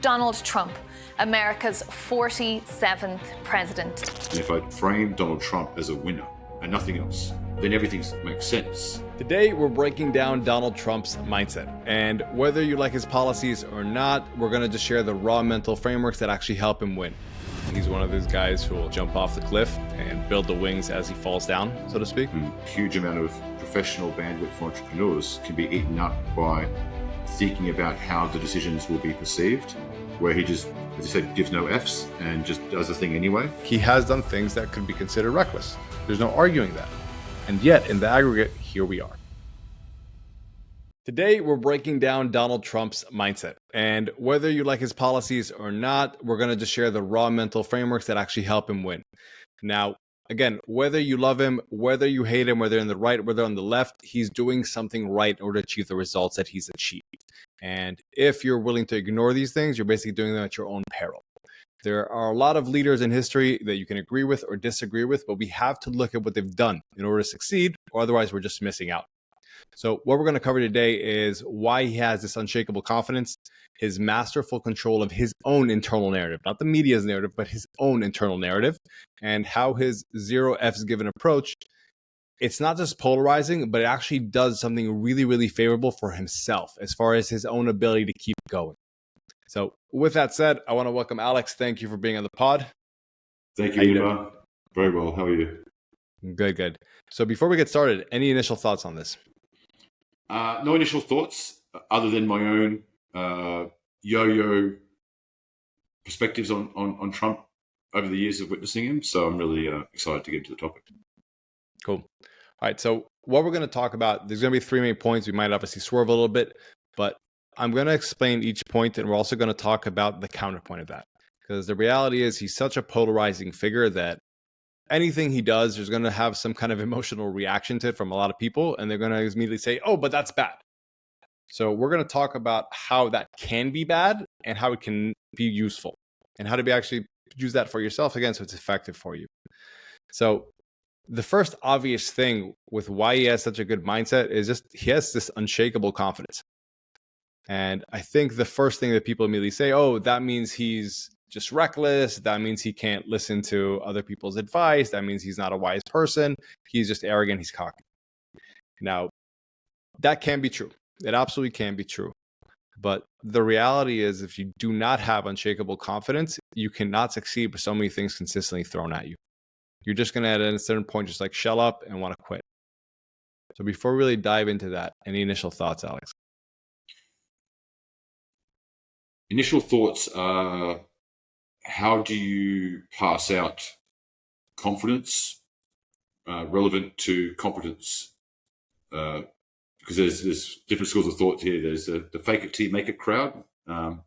Donald Trump, America's 47th president. And if I frame Donald Trump as a winner and nothing else, then everything makes sense. Today, we're breaking down Donald Trump's mindset. And whether you like his policies or not, we're going to just share the raw mental frameworks that actually help him win. He's one of those guys who will jump off the cliff and build the wings as he falls down, so to speak. A huge amount of professional bandwidth for entrepreneurs can be eaten up by thinking about how the decisions will be perceived, where he just, as I said, gives no Fs and just does the thing anyway. He has done things that could be considered reckless. There's no arguing that. And yet, in the aggregate, here we are. Today, we're breaking down Donald Trump's mindset. And whether you like his policies or not, we're going to just share the raw mental frameworks that actually help him win. Now, again, whether you love him, whether you hate him, whether on the right, whether on the left, he's doing something right in order to achieve the results that he's achieved. And if you're willing to ignore these things, you're basically doing them at your own peril. There are a lot of leaders in history that you can agree with or disagree with, but we have to look at what they've done in order to succeed, or otherwise we're just missing out. So what we're going to cover today is why he has this unshakable confidence, his masterful control of his own internal narrative, not the media's narrative, but his own internal narrative, and how his zero F's given approach, it's not just polarizing, but it actually does something really, really favorable for himself as far as his own ability to keep going. So with that said, I want to welcome Alex. Thank you for being on the pod. Thank you, Itamar. Very well. How are you? Good, good. So before we get started, any initial thoughts on this? No initial thoughts other than my own yo-yo perspectives on Trump over the years of witnessing him. So I'm really excited to get into the topic. Cool. All right. So what we're going to talk about, there's going to be three main points. We might obviously swerve a little bit, but I'm going to explain each point, and we're also going to talk about the counterpoint of that. Because the reality is he's such a polarizing figure that anything he does, there's going to have some kind of emotional reaction to it from a lot of people, and they're going to immediately say, oh, but that's bad. So we're going to talk about how that can be bad and how it can be useful, and how to be actually use that for yourself again so it's effective for you. So the first obvious thing with why he has such a good mindset is just he has this unshakable confidence. And I think the first thing that people immediately say, oh, that means he's just reckless. That means he can't listen to other people's advice. That means he's not a wise person. He's just arrogant. He's cocky. Now, that can be true. It absolutely can be true. But the reality is, if you do not have unshakable confidence, you cannot succeed with so many things consistently thrown at you. You're just going to, at a certain point, just like shell up and want to quit. So before we really dive into that, any initial thoughts, Alex? Initial thoughts are, how do you pass out confidence relevant to competence? Because there's different schools of thought here. There's the fake it till you make it crowd.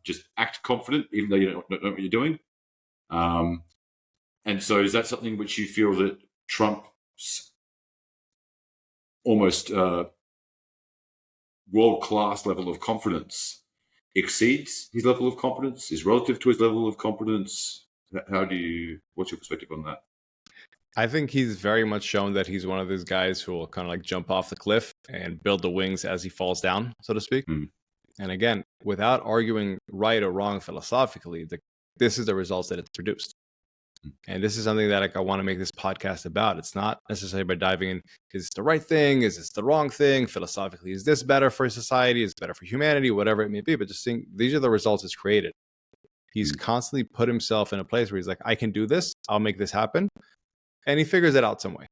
Just act confident even though you don't know what you're doing. And so is that something which you feel that Trump's almost world-class level of confidence exceeds his level of competence, is relative to his level of competence? What's your perspective on that? I think he's very much shown that he's one of those guys who will kind of like jump off the cliff and build the wings as he falls down, so to speak. And again, without arguing right or wrong philosophically, this is the results that it's produced. And this is something that I want to make this podcast about. It's not necessarily by diving in, is this the right thing? Is this the wrong thing? Philosophically, is this better for society? Is it better for humanity? Whatever it may be. But just think, these are the results it's created. He's constantly put himself in a place where he's like, I can do this. I'll make this happen. And he figures it out some way.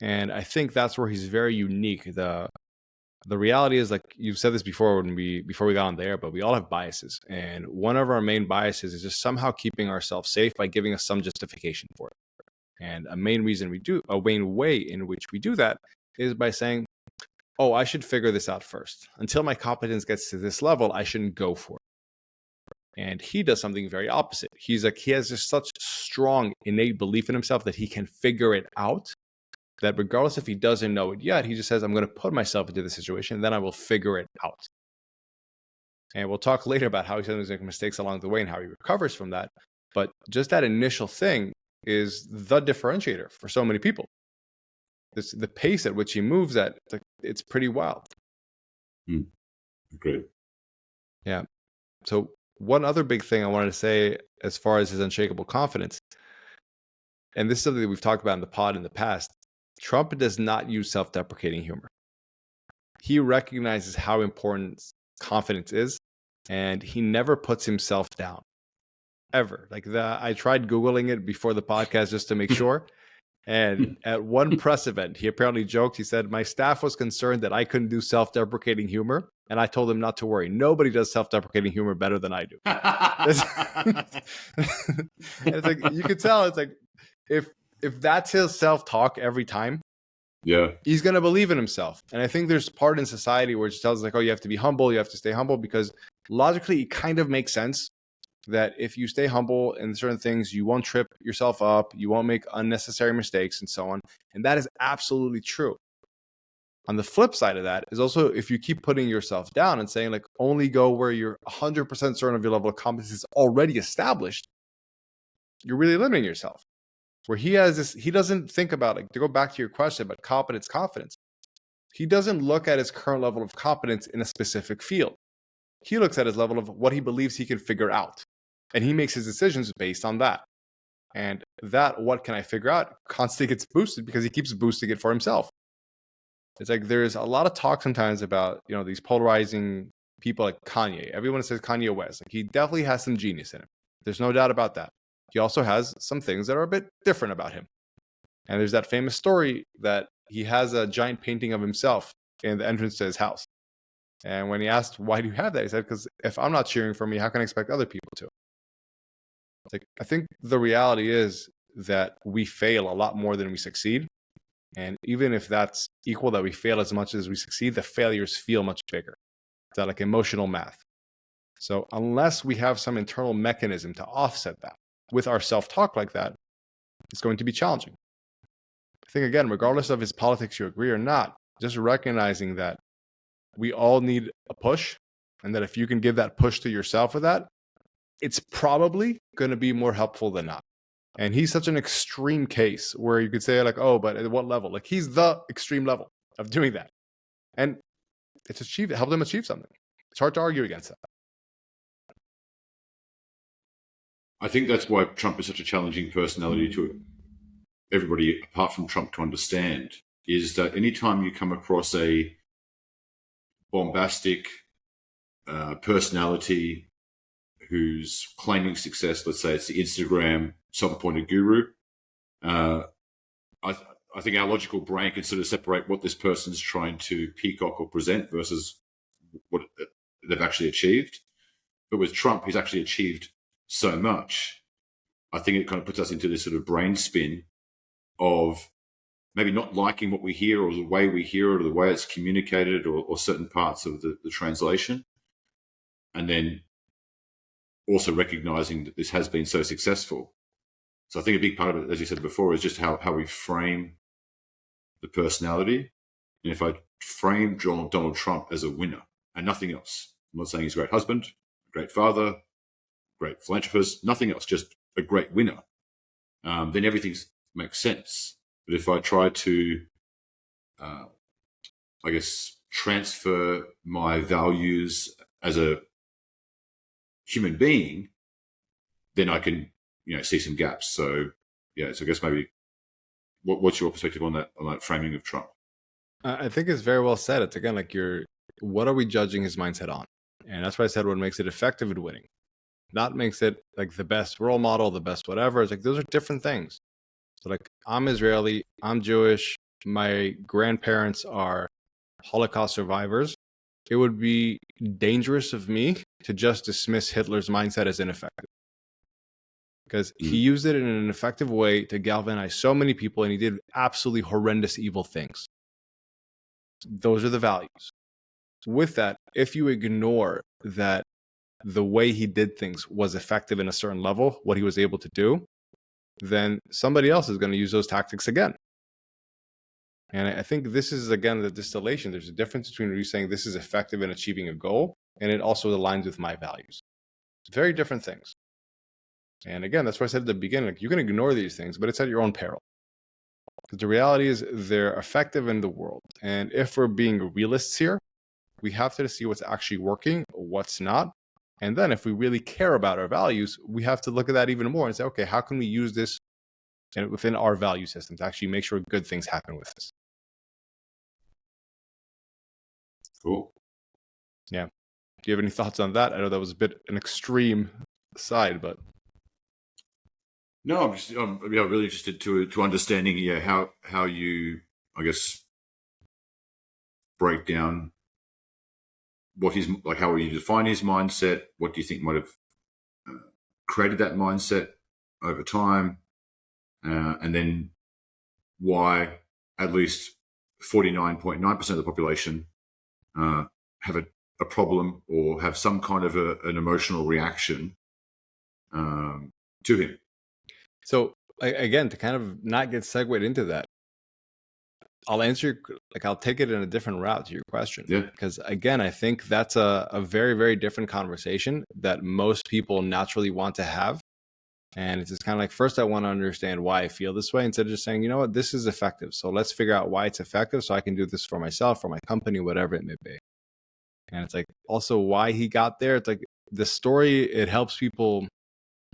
And I think that's where he's very unique. The reality is, like you've said this before before we got on the air, but we all have biases. And one of our main biases is just somehow keeping ourselves safe by giving us some justification for it. And a main way in which we do that is by saying, oh, I should figure this out first. Until my competence gets to this level, I shouldn't go for it. And he does something very opposite. He has just such strong innate belief in himself that he can figure it out, that regardless if he doesn't know it yet, he just says, I'm going to put myself into the situation, and then I will figure it out. And we'll talk later about how he sometimes makes mistakes along the way and how he recovers from that. But just that initial thing is the differentiator for so many people. The pace at which he moves at, it's pretty wild. Great. Yeah. So one other big thing I wanted to say as far as his unshakable confidence, and this is something that we've talked about in the pod in the past, Trump does not use self-deprecating humor. He recognizes how important confidence is, and he never puts himself down, ever. Like I tried Googling it before the podcast just to make sure. And at one press event, he apparently joked. He said, "My staff was concerned that I couldn't do self-deprecating humor. And I told him not to worry. Nobody does self-deprecating humor better than I do." It's like, you could tell, it's like, if that's his self-talk every time, yeah, he's going to believe in himself. And I think there's part in society where it tells us, like, oh, you have to be humble. You have to stay humble, because logically it kind of makes sense that if you stay humble in certain things, you won't trip yourself up, you won't make unnecessary mistakes, and so on. And that is absolutely true. On the flip side of that is also, if you keep putting yourself down and saying, like, only go where you're 100% certain of your level of competence is already established, you're really limiting yourself. Where he has this, he doesn't think about, like, to go back to your question about competence, confidence, he doesn't look at his current level of competence in a specific field. He looks at his level of what he believes he can figure out. And he makes his decisions based on that. And that, what can I figure out, constantly gets boosted because he keeps boosting it for himself. It's like, there's a lot of talk sometimes about, these polarizing people like Kanye. Everyone says Kanye West. Like, he definitely has some genius in him. There's no doubt about that. He also has some things that are a bit different about him. And there's that famous story that he has a giant painting of himself in the entrance to his house. And when he asked, "Why do you have that?" he said, "Because if I'm not cheering for me, how can I expect other people to?" It's like, I think the reality is that we fail a lot more than we succeed. And even if that's equal, that we fail as much as we succeed, the failures feel much bigger. It's that, like, emotional math. So unless we have some internal mechanism to offset that with our self-talk like that, it's going to be challenging. I think, again, regardless of his politics, you agree or not, just recognizing that we all need a push, and that if you can give that push to yourself with that, it's probably going to be more helpful than not. And he's such an extreme case where you could say, like, oh, but at what level? Like, he's the extreme level of doing that. And it's helped him achieve something. It's hard to argue against that. I think that's why Trump is such a challenging personality to everybody apart from Trump to understand, is that anytime you come across a bombastic personality who's claiming success, let's say it's the Instagram self-appointed guru, I think our logical brain can sort of separate what this person's trying to peacock or present versus what they've actually achieved. But with Trump, he's actually achieved so much. I think it kind of puts us into this sort of brain spin of maybe not liking what we hear, or the way we hear it, or the way it's communicated, or certain parts of the translation. And then also recognizing that this has been so successful. So I think a big part of it, as you said before, is just how we frame the personality. And if I frame Donald Trump as a winner and nothing else, I'm not saying he's a great husband, a great father, great philanthropist, nothing else, just a great winner, then everything makes sense. But if I try to, I guess, transfer my values as a human being, then I can, see some gaps. So, yeah. So I guess maybe, what's your perspective on that framing of Trump? I think it's very well said. It's, again, like, what are we judging his mindset on? And that's why I said what makes it effective at winning. Not makes it, like, the best role model, the best whatever. It's like, those are different things. So, like, I'm Israeli, I'm Jewish, my grandparents are Holocaust survivors. It would be dangerous of me to just dismiss Hitler's mindset as ineffective, because he used it in an effective way to galvanize so many people, and he did absolutely horrendous, evil things. Those are the values. With that, if you ignore that the way he did things was effective in a certain level, what he was able to do, then somebody else is going to use those tactics again. And I think this is, again, the distillation. There's a difference between you saying this is effective in achieving a goal, and it also aligns with my values. It's very different things. And again, that's why I said at the beginning, like, you can ignore these things, but it's at your own peril. Because the reality is they're effective in the world. And if we're being realists here, we have to see what's actually working, what's not, And then if we really care about our values, we have to look at that even more and say, okay, how can we use this within our value system to actually make sure good things happen with this? Cool. Yeah. Do you have any thoughts on that? I know that was a bit an extreme side, but no, I'm really interested to understanding how you, I guess, break down what his, like, how you define his mindset. What do you think might have created that mindset over time, and then why at least 49.9% of the population have a problem or have some kind of an emotional reaction to him. So again, to kind of not get segued into that, I'll answer, I'll take it in a different route to your question. Yeah. Because again, I think that's a very, very different conversation that most people naturally want to have. And it's just kind of like, first I want to understand why I feel this way instead of just saying, you know what, this is effective. So let's figure out why it's effective so I can do this for myself, for my company, whatever it may be. And it's like also why he got there. It's like the story, it helps people.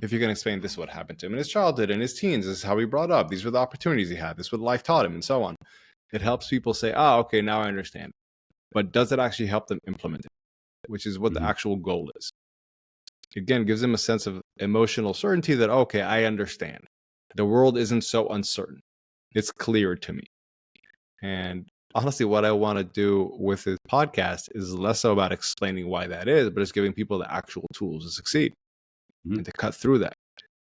If you can explain this, what happened to him in his childhood and his teens, this is how he brought up, these were the opportunities he had, this is what life taught him, and so on. It helps people say, okay, now I understand. But does it actually help them implement it? Which is what the actual goal is. Again, gives them a sense of emotional certainty that, okay, I understand. The world isn't so uncertain. It's clear to me. And honestly, what I want to do with this podcast is less so about explaining why that is, but it's giving people the actual tools to succeed. And to cut through that.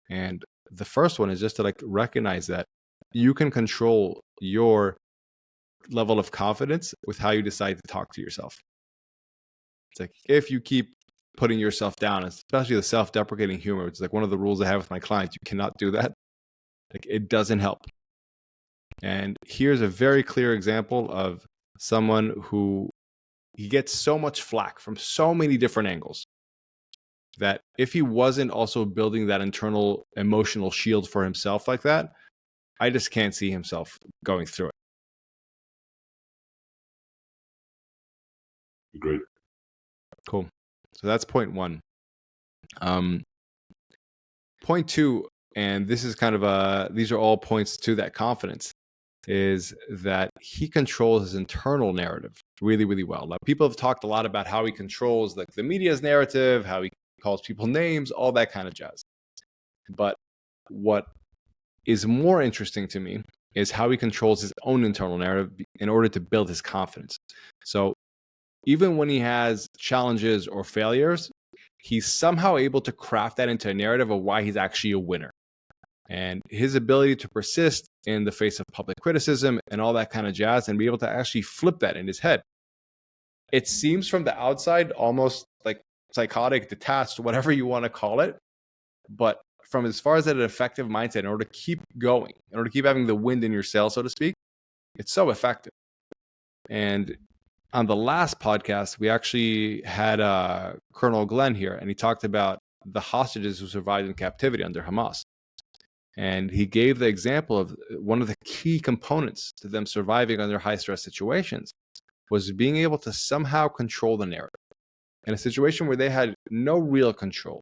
And the first one is just to recognize that you can control your level of confidence with how you decide to talk to yourself. It's like if you keep putting yourself down, especially the self-deprecating humor, which is one of the rules I have with my clients, you cannot do that. It doesn't help. And here's a very clear example of someone who he gets so much flack from so many different angles, that if he wasn't also building that internal emotional shield for himself like that, I just can't see himself going through it. Agreed. Cool. So that's point one. Point two, and this is kind of these are all points to that confidence, is that he controls his internal narrative really, really well. Now, people have talked a lot about how he controls the media's narrative, how he calls people names, all that kind of jazz. But what is more interesting to me is how he controls his own internal narrative in order to build his confidence. So even when he has challenges or failures, he's somehow able to craft that into a narrative of why he's actually a winner. And his ability to persist in the face of public criticism and all that kind of jazz and be able to actually flip that in his head. It seems from the outside almost like psychotic, detached, whatever you want to call it. But from as far as an effective mindset, in order to keep going, in order to keep having the wind in your sail, so to speak, it's so effective. And on the last podcast, we actually had Colonel Glenn here, and he talked about the hostages who survived in captivity under Hamas. And he gave the example of one of the key components to them surviving under high-stress situations was being able to somehow control the narrative. In a situation where they had no real control,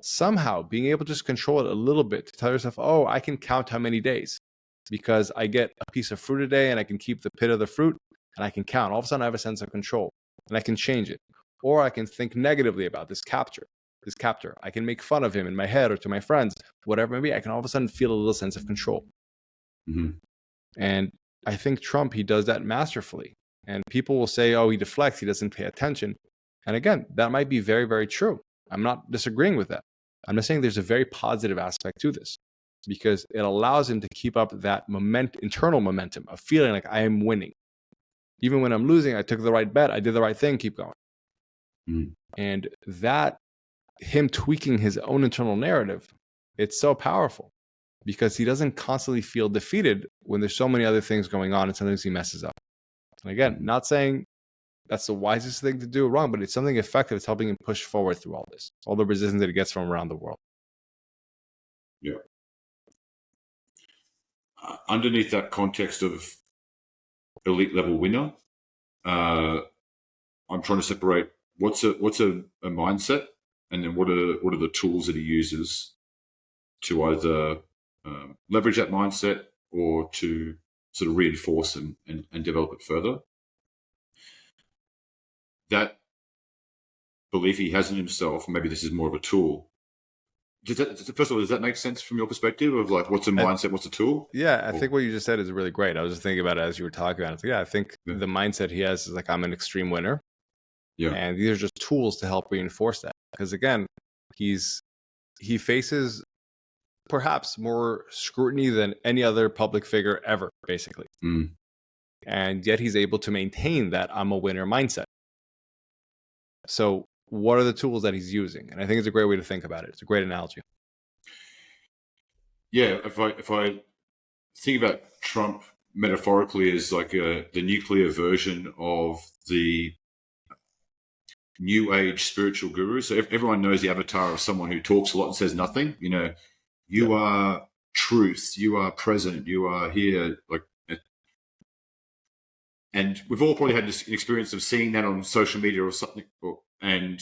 somehow being able to just control it a little bit, to tell yourself, oh, I can count how many days because I get a piece of fruit a day and I can keep the pit of the fruit and I can count. All of a sudden I have a sense of control and I can change it. Or I can think negatively about this captor. I can make fun of him in my head or to my friends, whatever it may be. I can all of a sudden feel a little sense of control. And I think Trump, he does that masterfully. And people will say, oh, he deflects, he doesn't pay attention. And again, that might be very, very true. I'm not disagreeing with that. I'm just saying there's a very positive aspect to this because it allows him to keep up that internal momentum of feeling like I am winning. Even when I'm losing, I took the right bet, I did the right thing, keep going. And that, him tweaking his own internal narrative, it's so powerful because he doesn't constantly feel defeated when there's so many other things going on and sometimes he messes up. And again, not saying that's the wisest thing to do wrong, but it's something effective. It's helping him push forward through all this, all the resistance that he gets from around the world. Yeah. Underneath that context of elite level winner, I'm trying to separate what's a mindset and then what are the tools that he uses to either leverage that mindset or to sort of reinforce and develop it further. That belief he has in himself, maybe this is more of a tool. First of all, does that make sense from your perspective of like what's a mindset, what's a tool? Yeah, I think what you just said is really great. I was just thinking about it as you were talking about it. Yeah, I think the mindset he has is like, I'm an extreme winner. Yeah. And these are just tools to help reinforce that. Because again, he faces perhaps more scrutiny than any other public figure ever, basically. And yet he's able to maintain that I'm a winner mindset. So what are the tools that he's using? And I think it's a great way to think about it. It's a great analogy. Yeah, if I think about Trump metaphorically as like the nuclear version of the new age spiritual guru. So everyone knows the avatar of someone who talks a lot and says nothing. You know, you are truth, you are present, you are here. Like, and we've all probably had this experience of seeing that on social media or something. And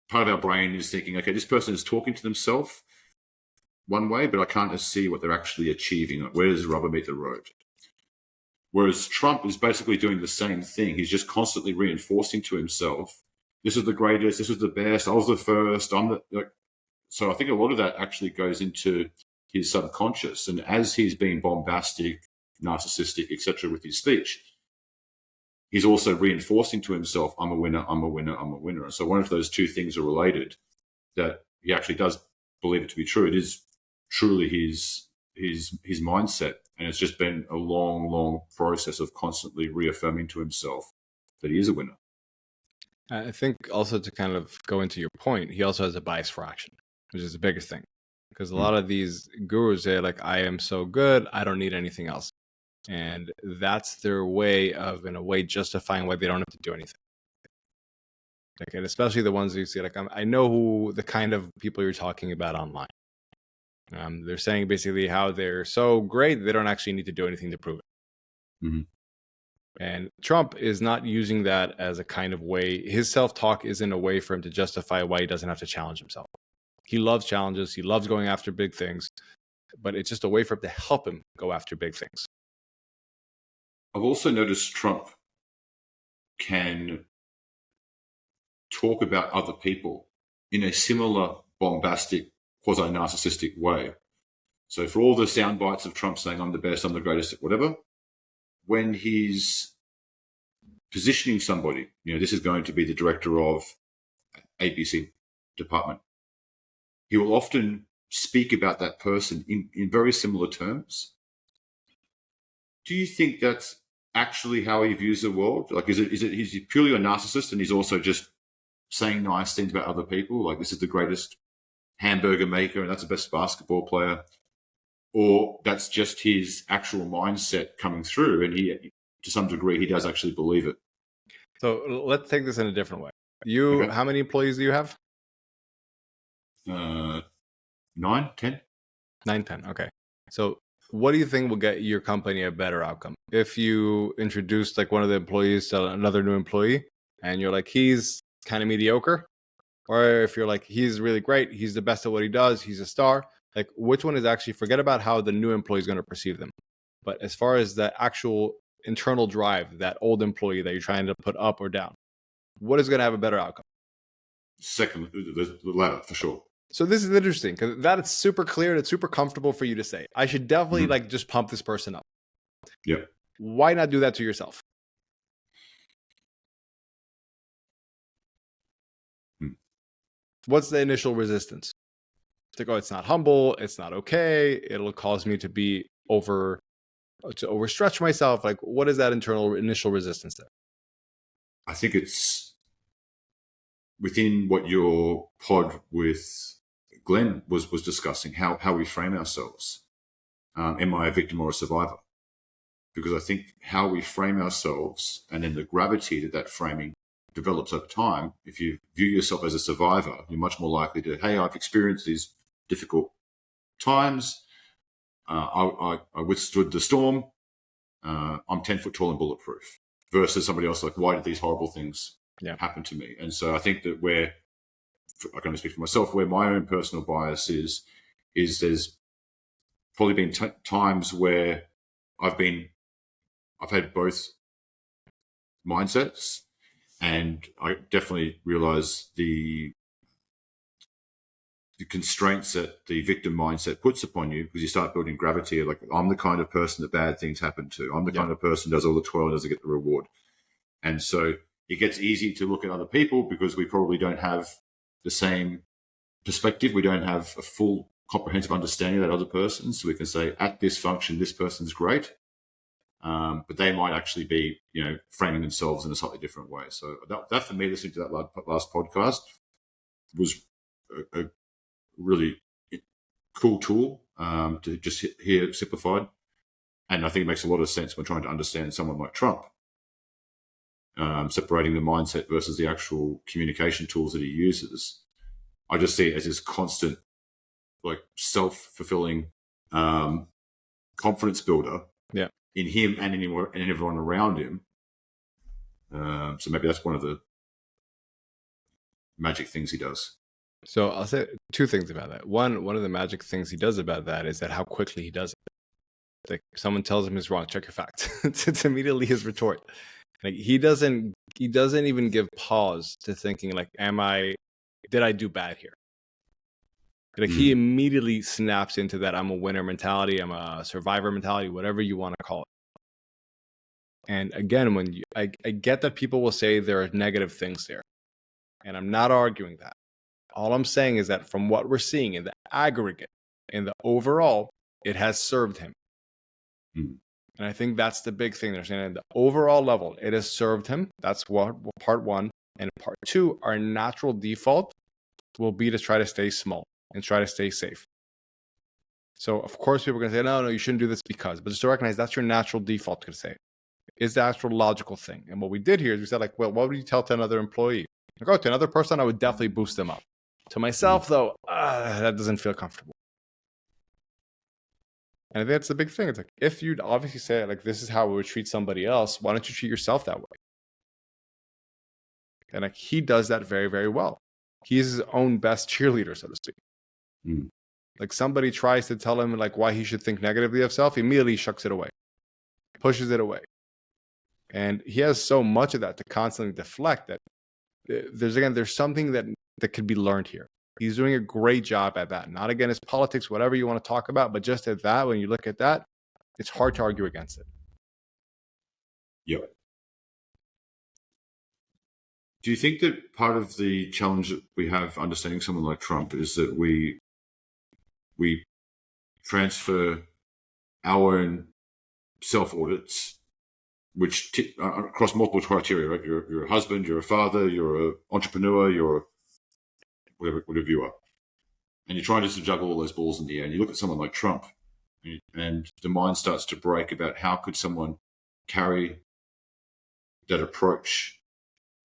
part of our brain is thinking, okay, this person is talking to themselves one way, but I can't see what they're actually achieving. Where does the rubber meet the road? Whereas Trump is basically doing the same thing. He's just constantly reinforcing to himself, this is the greatest, this is the best, I was the first, So I think a lot of that actually goes into his subconscious. And as he's being bombastic, narcissistic, etc. with his speech, he's also reinforcing to himself, I'm a winner, I'm a winner, I'm a winner. And so one of those two things are related, that he actually does believe it to be true. It is truly his mindset. And it's just been a long, long process of constantly reaffirming to himself that he is a winner. I think also to kind of go into your point, he also has a bias for action, which is the biggest thing. Because a lot of these gurus say, like, I am so good, I don't need anything else. And that's their way of, in a way, justifying why they don't have to do anything. Like, and especially the ones that you see, like, I know who the kind of people you're talking about online. They're saying basically how they're so great, they don't actually need to do anything to prove it. And Trump is not using that as a kind of way. His self-talk isn't a way for him to justify why he doesn't have to challenge himself. He loves challenges. He loves going after big things, but it's just a way for him to help him go after big things. I've also noticed Trump can talk about other people in a similar bombastic, quasi-narcissistic way. So for all the sound bites of Trump saying, I'm the best, I'm the greatest, whatever, when he's positioning somebody, you know, this is going to be the director of ABC department, he will often speak about that person in very similar terms. Do you think that's actually how he views the world? Like, is he purely a narcissist and he's also just saying nice things about other people? Like, this is the greatest hamburger maker and that's the best basketball player? Or that's just his actual mindset coming through and he, to some degree, he does actually believe it? So let's take this in a different way. How many employees do you have? 9, 10. 9, 10. Okay. So what do you think will get your company a better outcome? If you introduced like one of the employees to another new employee and you're like, he's kind of mediocre, or if you're like, he's really great, he's the best at what he does, he's a star, like which one is actually, forget about how the new employee is going to perceive them. But as far as the actual internal drive, that old employee that you're trying to put up or down, what is going to have a better outcome? Second, the latter, for sure. So this is interesting because that is super clear and it's super comfortable for you to say. I should definitely like just pump this person up. Yeah. Why not do that to yourself? What's the initial resistance? To go, it's not humble, it's not okay, it'll cause me to overstretch myself. Like, what is that initial resistance there? I think it's within what your pod with Glenn was discussing, how we frame ourselves. Am I a victim or a survivor? Because I think how we frame ourselves and then the gravity that framing develops over time, if you view yourself as a survivor, you're much more likely to, hey, I've experienced these difficult times. I withstood the storm. I'm 10 foot tall and bulletproof. Versus somebody else like, why did these horrible things happen to me? And so I think that we're I can only speak for myself, where my own personal bias is there's probably been times where I've had both mindsets, and I definitely realize the constraints that the victim mindset puts upon you, because you start building gravity. Like, I'm the kind of person that bad things happen to. I'm the kind of person who does all the toil and doesn't get the reward. And so it gets easy to look at other people because we probably don't have the same perspective. We don't have a full comprehensive understanding of that other person. So we can say, at this function, this person's great. But they might actually be, framing themselves in a slightly different way. So that for me, listening to that last podcast was a really cool tool to just hear simplified. And I think it makes a lot of sense when trying to understand someone like Trump, separating the mindset versus the actual communication tools that he uses. I just see it as this constant, like, self-fulfilling confidence builder in him and in everyone around him. So maybe that's one of the magic things he does. So I'll say two things about that. One of the magic things he does about that is that how quickly he does it. Like, if someone tells him he's wrong, check your facts. It's immediately his retort. Like, he doesn't even give pause to thinking, like, did I do bad here? Like, he immediately snaps into that I'm a winner mentality, I'm a survivor mentality, whatever you want to call it. And again, I get that people will say there are negative things there, and I'm not arguing that. All I'm saying is that from what we're seeing in the aggregate, in the overall, it has served him. And I think that's the big thing they're saying. At the overall level, it has served him. That's part one. And part two, our natural default will be to try to stay small and try to stay safe. So of course people are going to say, no, you shouldn't do this because, but just to recognize that's your natural default to say. Is the actual logical thing. And what we did here is we said, like, well, what would you tell to another employee? Like, oh, to another person, I would definitely boost them up. To myself, though, that doesn't feel comfortable. And I think that's the big thing. It's like, if you'd obviously say, like, this is how we would treat somebody else, why don't you treat yourself that way? And like, he does that very, very well. He's his own best cheerleader, so to speak. Like, somebody tries to tell him, like, why he should think negatively of himself, he immediately shucks it away, pushes it away. And he has so much of that to constantly deflect that there's something that could be learned here. He's doing a great job at that. Not again, his politics, whatever you want to talk about, but just at that, when you look at that, it's hard to argue against it. Yep. Do you think that part of the challenge that we have understanding someone like Trump is that we transfer our own self-audits, which across multiple criteria, right? You're a husband, you're a father, you're an entrepreneur, you're whatever you are. And you're trying to juggle all those balls in the air. And you look at someone like Trump, and the mind starts to break about how could someone carry that approach.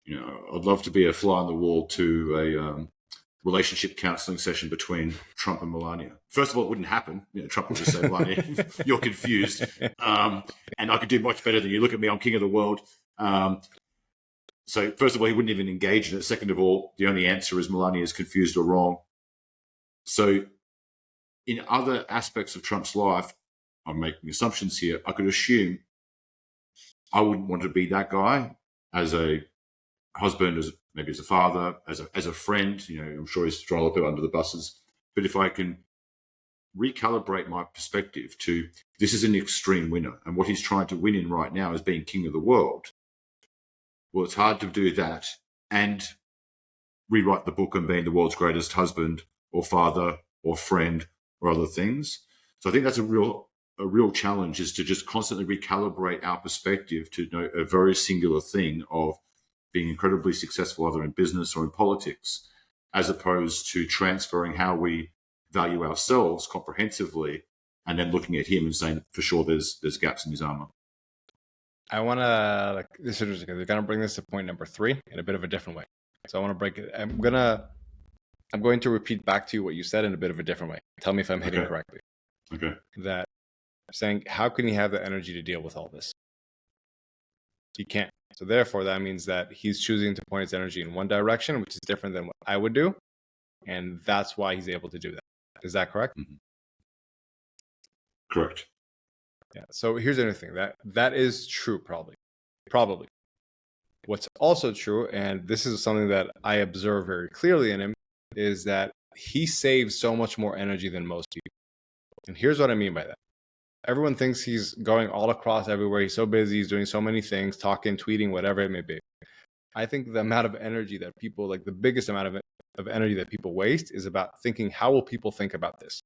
I'd love to be a fly on the wall to a relationship counseling session between Trump and Melania. First of all, it wouldn't happen. Trump would just say, Melania, you're confused. And I could do much better than you. Look at me, I'm king of the world. So first of all, he wouldn't even engage in it. Second of all, the only answer is Melania is confused or wrong. So in other aspects of Trump's life, I'm making assumptions here, I could assume I wouldn't want to be that guy as a husband, maybe as a father, as a friend. I'm sure he's throwing a lot of people under the buses. But if I can recalibrate my perspective to this is an extreme winner, and what he's trying to win in right now is being king of the world. Well, it's hard to do that and rewrite the book and being the world's greatest husband or father or friend or other things. So I think that's a real challenge, is to just constantly recalibrate our perspective to know a very singular thing of being incredibly successful either in business or in politics, as opposed to transferring how we value ourselves comprehensively and then looking at him and saying, for sure, there's gaps in his armor. I want to, this is going to bring this to point number 3 in a bit of a different way. So I want to break it. I'm going to repeat back to you what you said in a bit of a different way. Tell me if I'm hitting correctly. Okay. That saying, how can he have the energy to deal with all this? He can't. So therefore, that means that he's choosing to point his energy in one direction, which is different than what I would do. And that's why he's able to do that. Is that correct? Mm-hmm. Correct. Yeah. So here's another thing that is true, probably. What's also true, and this is something that I observe very clearly in him, is that he saves so much more energy than most people. And here's what I mean by that. Everyone thinks he's going all across everywhere. He's so busy. He's doing so many things, talking, tweeting, whatever it may be. I think the amount of energy that people, like the biggest amount of energy that people waste is about thinking, how will people think about this?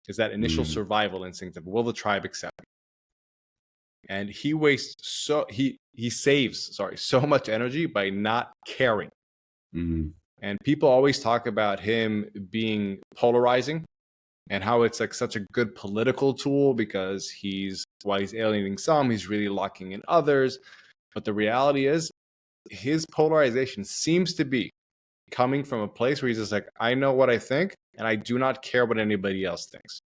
Is that initial survival instinct of, will the tribe accept me? And he saves so much energy by not caring. And people always talk about him being polarizing and how it's like such a good political tool because while he's alienating some, he's really locking in others. But the reality is his polarization seems to be coming from a place where he's just like, I know what I think and I do not care what anybody else thinks.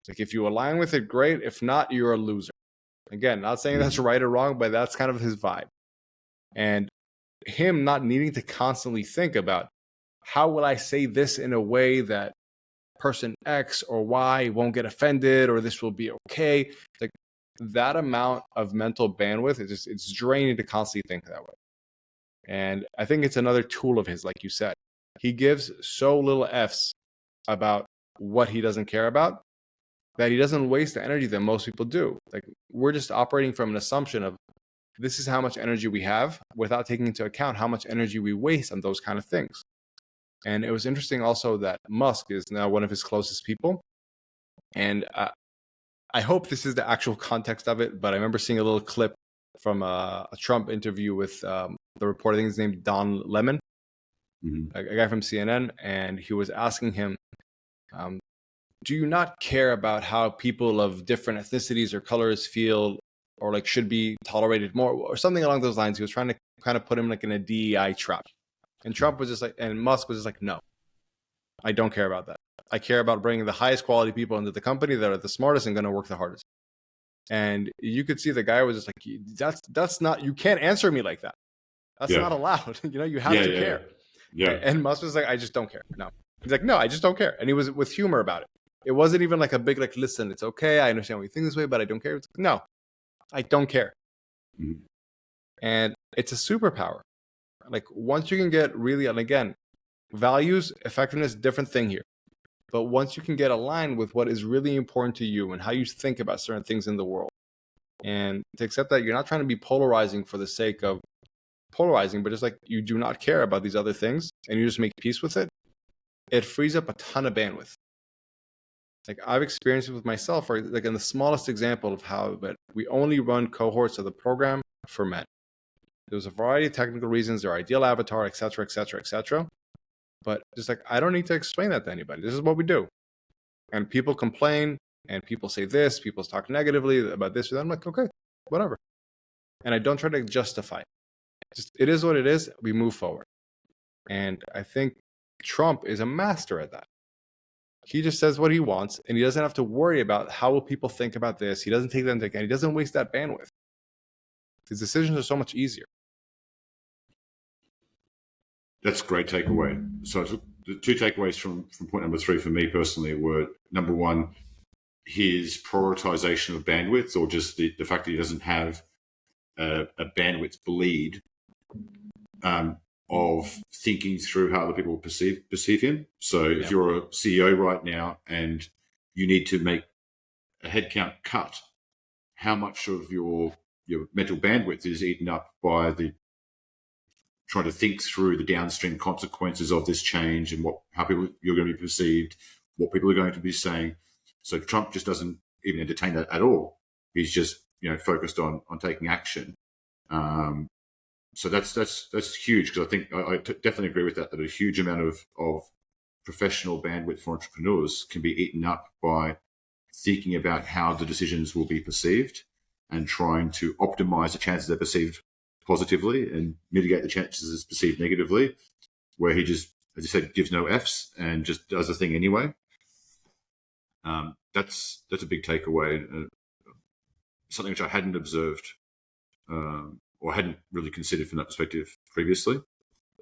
Like, if you align with it, great. If not, you're a loser. Again, not saying that's right or wrong, but that's kind of his vibe. And him not needing to constantly think about, how will I say this in a way that person X or Y won't get offended, or this will be okay. Like, that amount of mental bandwidth, it's draining to constantly think that way. And I think it's another tool of his, like you said. He gives so little F's about what he doesn't care about that he doesn't waste the energy that most people do. Like, we're just operating from an assumption of, this is how much energy we have, without taking into account how much energy we waste on those kind of things. And it was interesting also that Musk is now one of his closest people. And I hope this is the actual context of it, but I remember seeing a little clip from a Trump interview with the reporter, I think his name is Don Lemon, a guy from CNN, and he was asking him, do you not care about how people of different ethnicities or colors feel, or like should be tolerated more, or something along those lines? He was trying to kind of put him like in a DEI trap. And Trump was just like, and Musk was just like, no, I don't care about that. I care about bringing the highest quality people into the company that are the smartest and going to work the hardest. And you could see the guy was just like, that's not, you can't answer me like that. That's not allowed. You have to care. Yeah. And Musk was like, I just don't care. No. He's like, no, I just don't care. And he was with humor about it. It wasn't even like a big, like, listen, it's okay. I understand why you think this way, but I don't care. It's like, no, I don't care. And it's a superpower. Like, once you can get really, and again, values, effectiveness, different thing here. But once you can get aligned with what is really important to you and how you think about certain things in the world, and to accept that you're not trying to be polarizing for the sake of polarizing, but just like, you do not care about these other things and you just make peace with it, it frees up a ton of bandwidth. Like, I've experienced it with myself, or like in the smallest example of how, but we only run cohorts of the program for men. There's a variety of technical reasons, their ideal avatar, et cetera, et cetera, et cetera. But just like, I don't need to explain that to anybody. This is what we do. And people complain and people say this, people talk negatively about this or that. I'm like, okay, whatever. And I don't try to justify it. Just, it is what it is. We move forward. And I think Trump is a master at that. He just says what he wants, and he doesn't have to worry about how will people think about this. He doesn't take them into account. He doesn't waste that bandwidth. His decisions are so much easier. That's a great takeaway. So the two takeaways from point number 3 for me personally were, number one, his prioritization of bandwidth, or just the fact that he doesn't have a bandwidth bleed of thinking through how other people perceive him. So if you're a CEO right now and you need to make a headcount cut, how much of your mental bandwidth is eaten up by trying to think through the downstream consequences of this change and how you're going to be perceived, what people are going to be saying. So Trump just doesn't even entertain that at all. He's just focused on taking action. So that's huge, because I think I definitely agree with that a huge amount of professional bandwidth for entrepreneurs can be eaten up by thinking about how the decisions will be perceived and trying to optimize the chances they're perceived positively and mitigate the chances it's perceived negatively, where he just, as you said, gives no Fs and just does the thing anyway. That's a big takeaway, something which I hadn't observed or hadn't really considered from that perspective previously.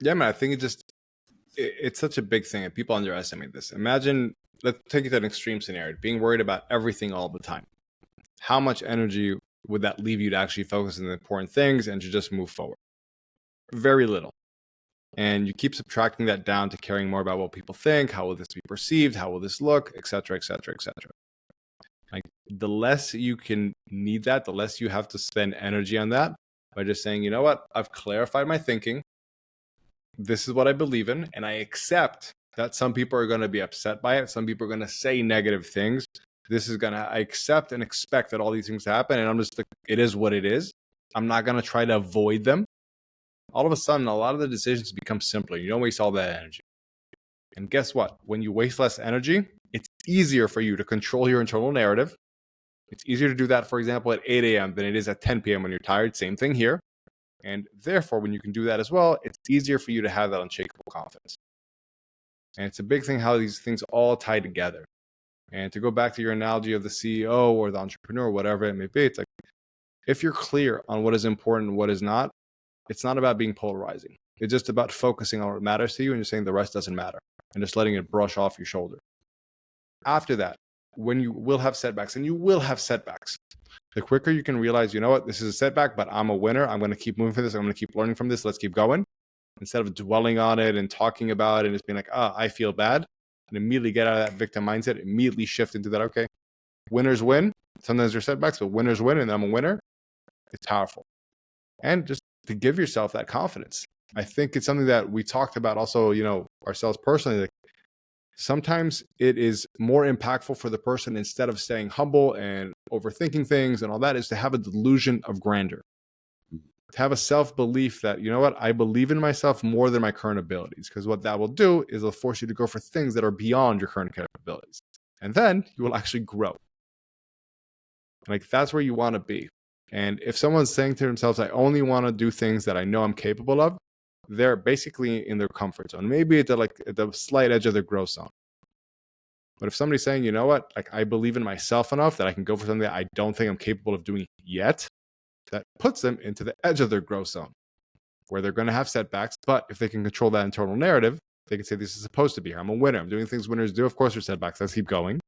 Yeah, man, I think it's such a big thing and people underestimate this. Imagine, let's take it to an extreme scenario, being worried about everything all the time. How much energy would that leave you to actually focus on the important things and to just move forward? Very little. And you keep subtracting that down to caring more about what people think, how will this be perceived, how will this look, etc., etc., etc. Like, the less you can need that, the less you have to spend energy on that by just saying, you know what, I've clarified my thinking. This is what I believe in, and I accept that some people are going to be upset by it. Some people are going to say negative things. I accept and expect that all these things happen, and I'm just like, it is what it is. I'm not going to try to avoid them. All of a sudden, a lot of the decisions become simpler. You don't waste all that energy. And guess what? When you waste less energy, it's easier for you to control your internal narrative. It's easier to do that, for example, at 8 a.m. than it is at 10 p.m. when you're tired. Same thing here. And therefore, when you can do that as well, it's easier for you to have that unshakable confidence. And it's a big thing how these things all tie together. And to go back to your analogy of the CEO or the entrepreneur, whatever it may be, it's like, if you're clear on what is important and what is not, it's not about being polarizing. It's just about focusing on what matters to you and just saying the rest doesn't matter and just letting it brush off your shoulder. After that, when you will have setbacks, and you will have setbacks, the quicker you can realize, you know what, this is a setback, but I'm a winner. I'm going to keep moving for this. I'm going to keep learning from this. Let's keep going. Instead of dwelling on it and talking about it and just being like, I feel bad, and immediately get out of that victim mindset, immediately shift into that, okay, winners win. Sometimes there's setbacks, but winners win, and I'm a winner. It's powerful. And just to give yourself that confidence. I think it's something that we talked about also, ourselves personally. Like, sometimes it is more impactful for the person, instead of staying humble and overthinking things and all that, is to have a delusion of grandeur. To have a self-belief that, you know what, I believe in myself more than my current abilities. Because what that will do is it'll force you to go for things that are beyond your current capabilities. And then you will actually grow. Like, that's where you want to be. And if someone's saying to themselves, I only want to do things that I know I'm capable of, they're basically in their comfort zone. Maybe at the slight edge of their growth zone. But if somebody's saying, you know what, like, I believe in myself enough that I can go for something that I don't think I'm capable of doing yet, that puts them into the edge of their growth zone, where they're going to have setbacks. But if they can control that internal narrative, they can say, this is supposed to be here. I'm a winner. I'm doing things winners do. Of course, there's setbacks. Let's keep going.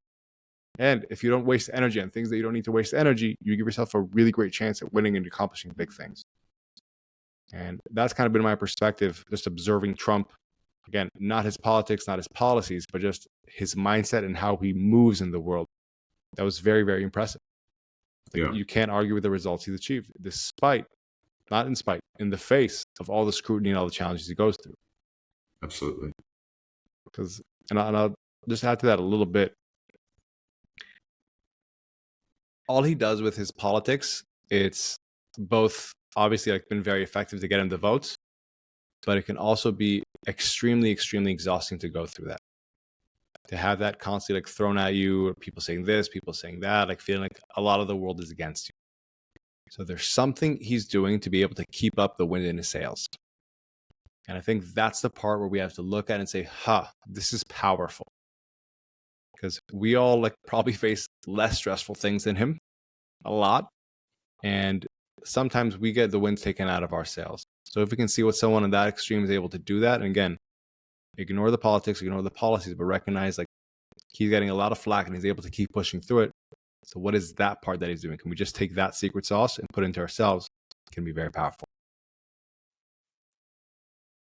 And if you don't waste energy on things that you don't need to waste energy, you give yourself a really great chance at winning and accomplishing big things. And that's kind of been my perspective, just observing Trump. Again, not his politics, not his policies, but just his mindset and how he moves in the world. That was very, very impressive. You can't argue with the results he's achieved, in the face of all the scrutiny and all the challenges he goes through. Absolutely. And I'll just add to that a little bit. All he does with his politics, it's both obviously been very effective to get him the votes, but it can also be extremely, extremely exhausting to go through that. To have that constantly thrown at you, or people saying this, people saying that, feeling like a lot of the world is against you. So there's something he's doing to be able to keep up the wind in his sails. And I think that's the part where we have to look at and say, this is powerful. Because we all probably face less stressful things than him, a lot. And sometimes we get the wind taken out of our sails. So if we can see what someone in that extreme is able to do that, and again, ignore the politics, ignore the policies, but recognize he's getting a lot of flack and he's able to keep pushing through it. So what is that part that he's doing? Can we just take that secret sauce and put it into ourselves? It can be very powerful.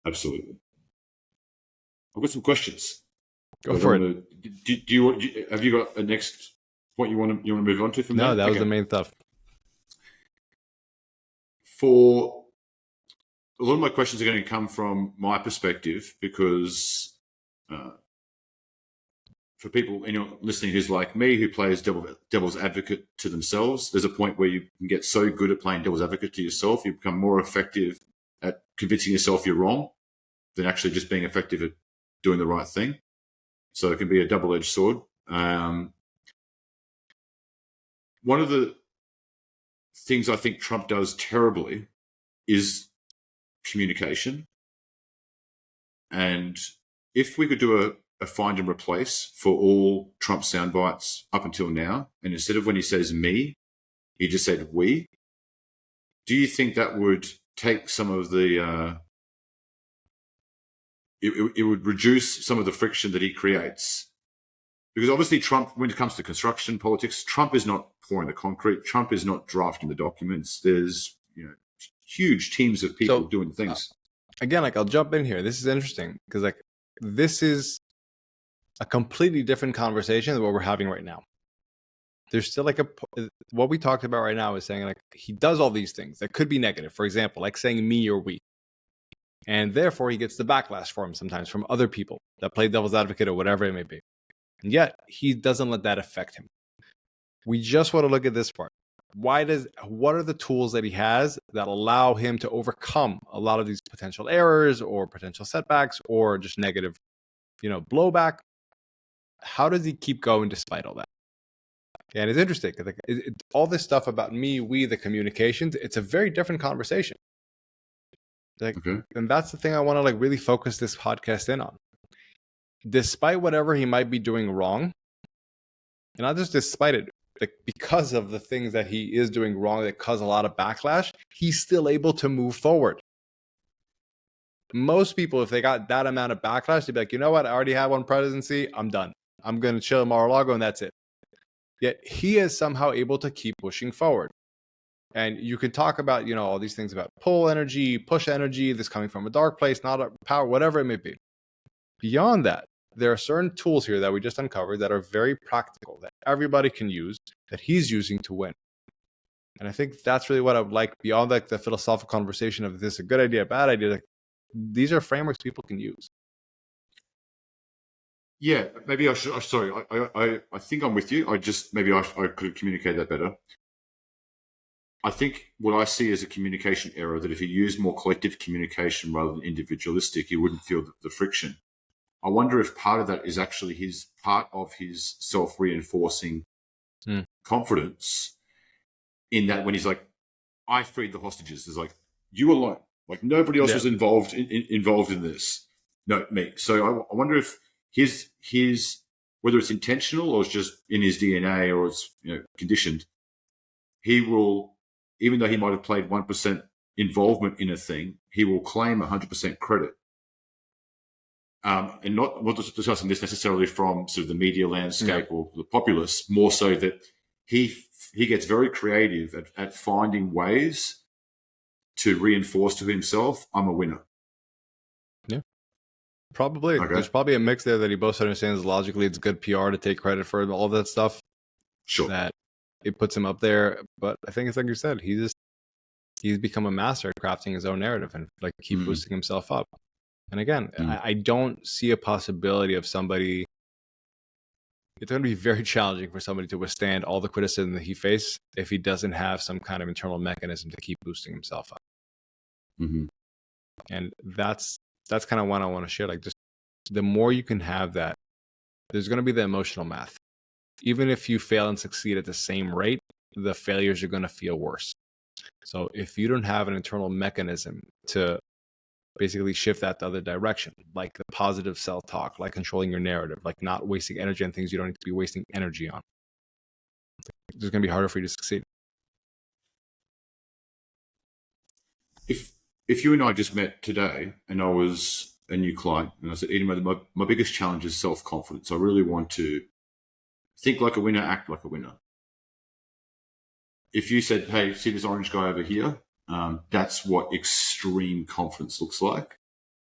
Absolutely. I've got some questions. Go for it. Have you got a next point you want to move on to from there? No, that was the main stuff. For a lot of my questions are going to come from my perspective, because for people listening who's like me, who plays devil's advocate to themselves, there's a point where you can get so good at playing devil's advocate to yourself, you become more effective at convincing yourself you're wrong than actually just being effective at doing the right thing. So it can be a double-edged sword. One of the things I think Trump does terribly is communication. And if we could do a find and replace for all Trump sound bites up until now, and instead of when he says me, he just said we, do you think that would take some of the it would reduce some of the friction that he creates. Because obviously Trump, when it comes to construction politics, Trump is not pouring the concrete. Trump is not drafting the documents. There's, huge teams of people doing things. Again, like, I'll jump in here. This is interesting because, like, this is a completely different conversation than what we're having right now. There's still like what we talked about right now is saying, like, he does all these things that could be negative. For example, like saying me or we. And therefore he gets the backlash for him sometimes from other people that play devil's advocate or whatever it may be. And yet he doesn't let that affect him. We just want to look at this part. What are the tools that he has that allow him to overcome a lot of these potential errors or potential setbacks or just negative, blowback? How does he keep going despite all that? And it's interesting because all this stuff about me, we, the communications, it's a very different conversation. And that's the thing I want to really focus this podcast in on. Despite whatever he might be doing wrong, and not just despite it, because of the things that he is doing wrong that cause a lot of backlash, he's still able to move forward. Most people, if they got that amount of backlash, they'd be like, you know what? I already had one presidency. I'm done. I'm going to chill in Mar-a-Lago and that's it. Yet he is somehow able to keep pushing forward. And you can talk about, all these things about pull energy, push energy, this coming from a dark place, not a power, whatever it may be. Beyond that, there are certain tools here that we just uncovered that are very practical, that everybody can use, that he's using to win. And I think that's really what I would like beyond the philosophical conversation of this a good idea, a bad idea. These are frameworks people can use. Yeah, maybe I should. Sorry, I think I'm with you. I could communicate that better. I think what I see as a communication error, that if he used more collective communication rather than individualistic, he wouldn't feel the friction. I wonder if part of that is actually part of his self-reinforcing confidence, in that when he's like, I freed the hostages, it's like, you alone, like nobody else was involved in this. No, me. So I wonder if his whether it's intentional or it's just in his DNA or it's conditioned, he will, even though he might have played 1% involvement in a thing, he will claim 100% credit. And not discussing this necessarily from sort of the media landscape or the populace, more so that he gets very creative at finding ways to reinforce to himself, I'm a winner. Yeah, probably. Okay. There's probably a mix there that he both understands logically. It's good PR to take credit for all of that stuff. Sure. That it puts him up there. But I think it's like you said, he's become a master at crafting his own narrative and keep boosting himself up. And again, I don't see a possibility of somebody. It's going to be very challenging for somebody to withstand all the criticism that he faces if he doesn't have some kind of internal mechanism to keep boosting himself up. And that's kind of what I want to share. Just the more you can have that, there's going to be the emotional math. Even if you fail and succeed at the same rate, the failures are going to feel worse. So if you don't have an internal mechanism to basically shift that the other direction, like the positive self-talk, like controlling your narrative, like not wasting energy on things you don't need to be wasting energy on, it's going to be harder for you to succeed. If you and I just met today and I was a new client and I said, Itamar, my biggest challenge is self-confidence. I really want to think like a winner, act like a winner. If you said, hey, see this orange guy over here? That's what extreme confidence looks like.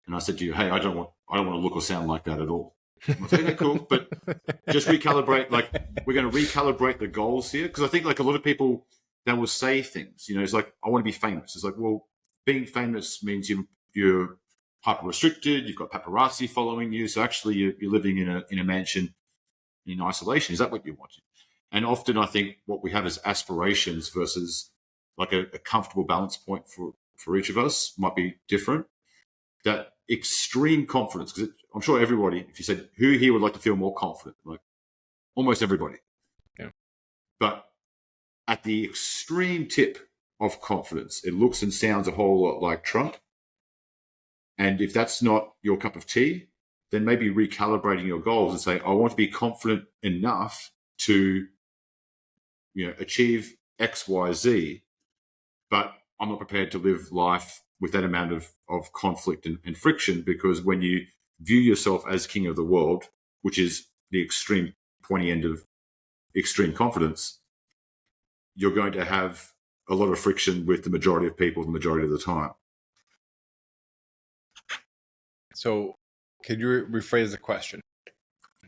And I said to you, hey, I don't want to look or sound like that at all. I said, okay, cool, but just recalibrate. We're going to recalibrate the goals here, because I think a lot of people, they will say things. It's like, I want to be famous. It's like, well, being famous means you're hyper restricted. You've got paparazzi following you. So actually, you're living in a mansion in isolation. Is that what you want? And often I think what we have is aspirations versus a comfortable balance point for each of us might be different. That extreme confidence, because I'm sure everybody, if you said who here would like to feel more confident, almost everybody. Yeah. But at the extreme tip of confidence, it looks and sounds a whole lot like Trump. And if that's not your cup of tea, then maybe recalibrating your goals and say, I want to be confident enough to achieve X, Y, Z, but I'm not prepared to live life with that amount of conflict and friction, because when you view yourself as king of the world, which is the extreme pointy end of extreme confidence, you're going to have a lot of friction with the majority of people the majority of the time. So could you rephrase the question?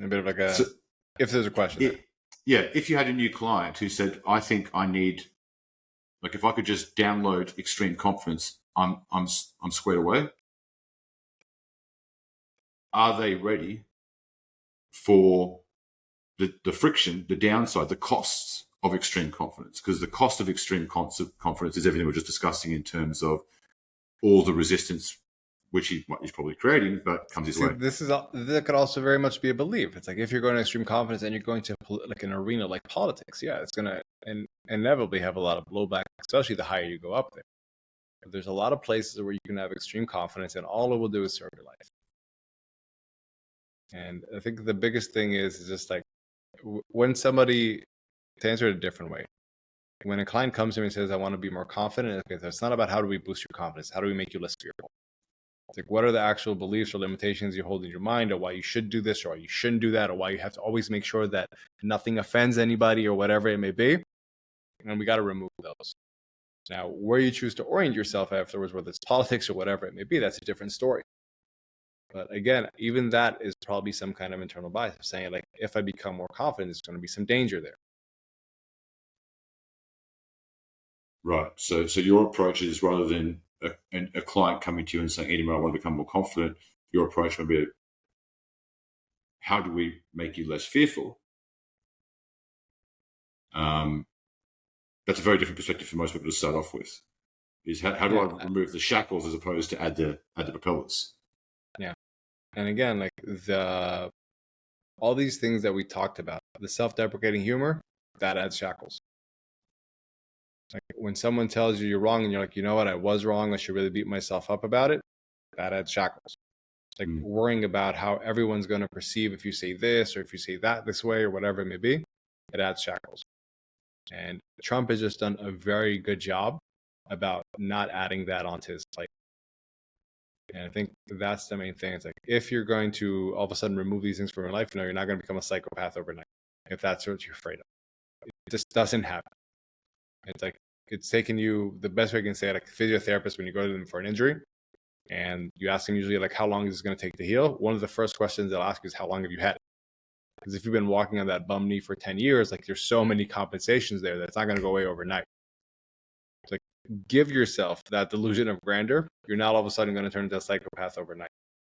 A bit of like a, if there's a question. If you had a new client who said, I think I need, like, if I could just download extreme confidence, I'm squared away. Are they ready for the friction, the downside, the costs of extreme confidence? Because the cost of extreme confidence is everything we're just discussing in terms of all the resistance which he's probably creating, but comes his way. That could also very much be a belief. It's like if you're going to extreme confidence and you're going to like an arena like politics, it's going to inevitably have a lot of blowback, especially the higher you go up there. But there's a lot of places where you can have extreme confidence and all it will do is serve your life. And I think the biggest thing is just like when somebody, to answer it a different way, when a client comes to me and says, I want to be more confident, okay, so it's not about how do we boost your confidence, how do we make you less fearful? It's like, what are the actual beliefs or limitations you hold in your mind, or why you should do this, or why you shouldn't do that, or why you have to always make sure that nothing offends anybody, or whatever it may be. And we got to remove those. Now, where you choose to orient yourself afterwards, whether it's politics or whatever it may be, that's a different story. But again, even that is probably some kind of internal bias of saying, like, if I become more confident, there's going to be some danger there. Right. So your approach is, rather than a client coming to you and saying, Itamar, I want to become more confident, your approach would be, how do we make you less fearful? That's a very different perspective for most people to start off with. Is how do I remove the shackles as opposed to add the propellers? Yeah. And again, like all these things that we talked about, the self-deprecating humor, that adds shackles. Like when someone tells you you're wrong and you're like, you know what, I was wrong, I should really beat myself up about it, that adds shackles. It's like worrying about how everyone's going to perceive if you say this or if you say that this way or whatever it may be, it adds shackles. And Trump has just done a very good job about not adding that onto his plate. And I think that's the main thing. It's like, if you're going to all of a sudden remove these things from your life, you're not going to become a psychopath overnight, if that's what you're afraid of. It just doesn't happen. It's like, it's taken you, the best way I can say it, like a physiotherapist, when you go to them for an injury and you ask them usually like, how long is this going to take to heal? One of the first questions they'll ask you is, how long have you had it? Because if you've been walking on that bum knee for 10 years, like there's so many compensations there that it's not going to go away overnight. It's like, give yourself that delusion of grandeur. You're not all of a sudden going to turn into a psychopath overnight.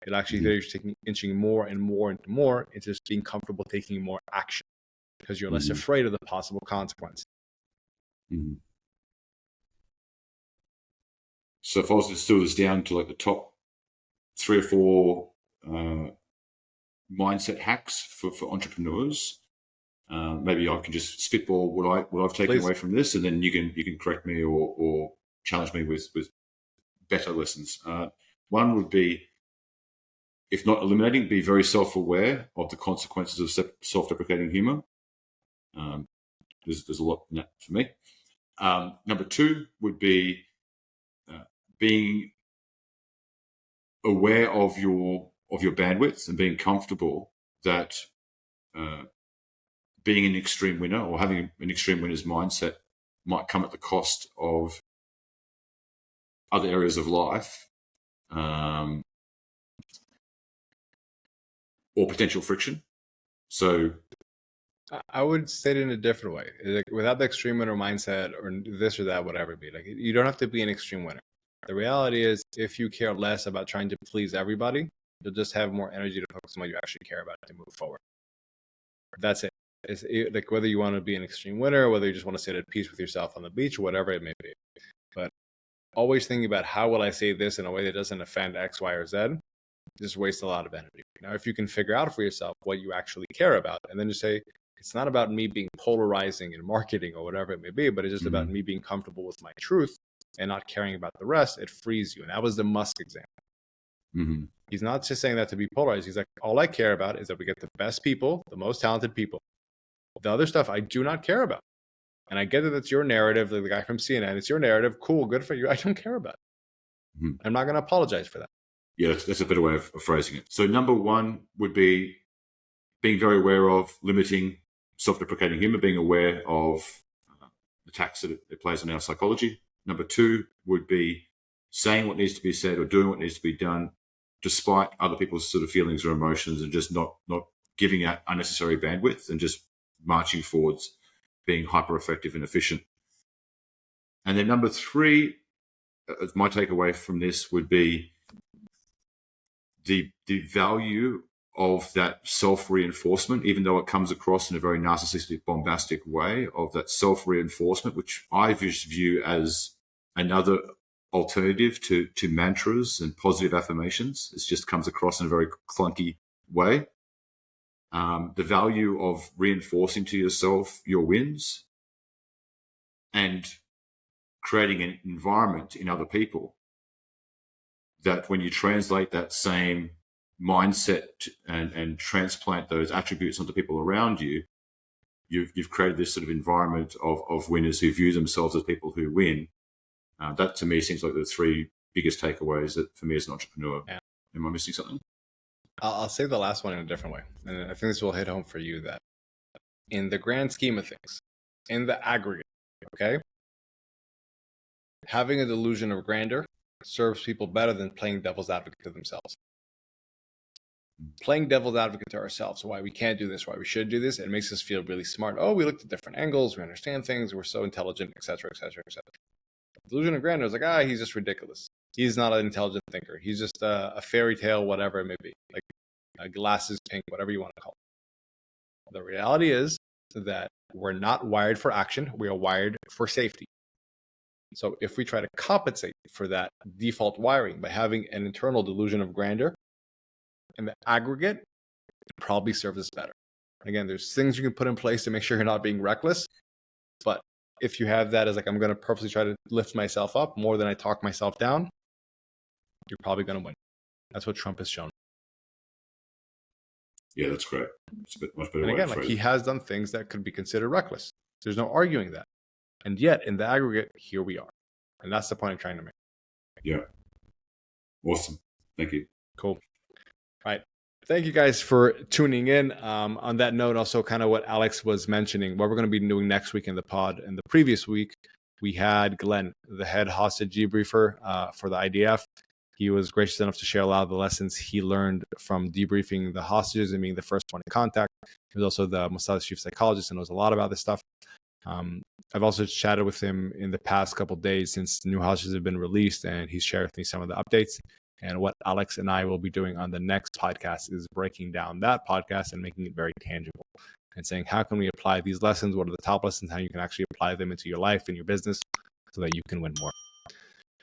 It actually, you're inching more and more and more into just being comfortable taking more action because you're less afraid of the possible consequences. So if I was to distill this down to like the top 3 or 4 mindset hacks for entrepreneurs, maybe I can just spitball what I've taken away from this, and then you can correct me or challenge me with better lessons. One would be, if not eliminating, be very self-aware of the consequences of self-deprecating humor. There's a lot in that for me. Number 2 would be being aware of your bandwidth and being comfortable that being an extreme winner or having an extreme winner's mindset might come at the cost of other areas of life, or potential friction. So I would state it in a different way. Like, without the extreme winner mindset or this or that, whatever it be, like, you don't have to be an extreme winner. The reality is, if you care less about trying to please everybody, you'll just have more energy to focus on what you actually care about to move forward. That's it. It's like, whether you want to be an extreme winner, or whether you just want to sit at peace with yourself on the beach, or whatever it may be. But always thinking about, how will I say this in a way that doesn't offend X, Y, or Z, just waste a lot of energy. Now, if you can figure out for yourself what you actually care about, and then just say, it's not about me being polarizing in marketing or whatever it may be, but it's just about me being comfortable with my truth and not caring about the rest, it frees you. And that was the Musk example. He's not just saying that to be polarized. He's like, all I care about is that we get the best people, the most talented people. The other stuff I do not care about. And I get that it's your narrative, like the guy from CNN, it's your narrative. Cool, good for you. I don't care about it. I'm not going to apologize for that. Yeah, that's a better way of phrasing it. So number one would be being very aware of limiting self-deprecating humor, being aware of the tax that it plays on our psychology. Number two would be saying what needs to be said or doing what needs to be done, despite other people's sort of feelings or emotions, and just not giving out unnecessary bandwidth and just marching forwards, being hyper effective and efficient. And then number three, my takeaway from this would be the value of that self-reinforcement, even though it comes across in a very narcissistic, bombastic way, of that self-reinforcement, which I just view as another alternative to mantras and positive affirmations. It just comes across in a very clunky way. The value of reinforcing to yourself your wins and creating an environment in other people that when you translate that same mindset and transplant those attributes onto people around you, you've created this sort of environment of winners who view themselves as people who win. That to me seems like the three biggest takeaways that for me as an entrepreneur. Yeah. Am I missing something? I'll say the last one in a different way. And I think this will hit home for you, that in the grand scheme of things, in the aggregate, okay, having a delusion of grandeur serves people better than playing devil's advocate to themselves. Playing devil's advocate to ourselves, why we can't do this, why we should do this, it makes us feel really smart. Oh, we looked at different angles, we understand things, we're so intelligent, etc., etc., etc. Delusion of grandeur is like, he's just ridiculous. He's not an intelligent thinker. He's just a fairy tale, whatever it may be, like glasses pink, whatever you want to call it. The reality is that we're not wired for action. We are wired for safety. So if we try to compensate for that default wiring by having an internal delusion of grandeur, in the aggregate, it probably serves us better. Again, there's things you can put in place to make sure you're not being reckless. But if you have that as like, I'm going to purposely try to lift myself up more than I talk myself down, you're probably going to win. That's what Trump has shown. Yeah, that's great. It's a bit much better. And again, like he has done things that could be considered reckless. There's no arguing that. And yet, in the aggregate, here we are. And that's the point I'm trying to make. Yeah. Awesome. Thank you. Cool. All right. Thank you guys for tuning in. On that note, also kind of what Alex was mentioning, what we're going to be doing next week in the pod. And the previous week, we had Glenn, the head hostage debriefer for the IDF. He was gracious enough to share a lot of the lessons he learned from debriefing the hostages and being the first one in contact. He was also the Mossad's chief psychologist and knows a lot about this stuff. I've also chatted with him in the past couple of days since new hostages have been released, and he's shared with me some of the updates. And what Alex and I will be doing on the next podcast is breaking down that podcast and making it very tangible and saying, how can we apply these lessons? What are the top lessons? How you can actually apply them into your life and your business so that you can win more.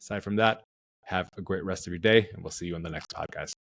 Aside from that, have a great rest of your day, and we'll see you on the next podcast.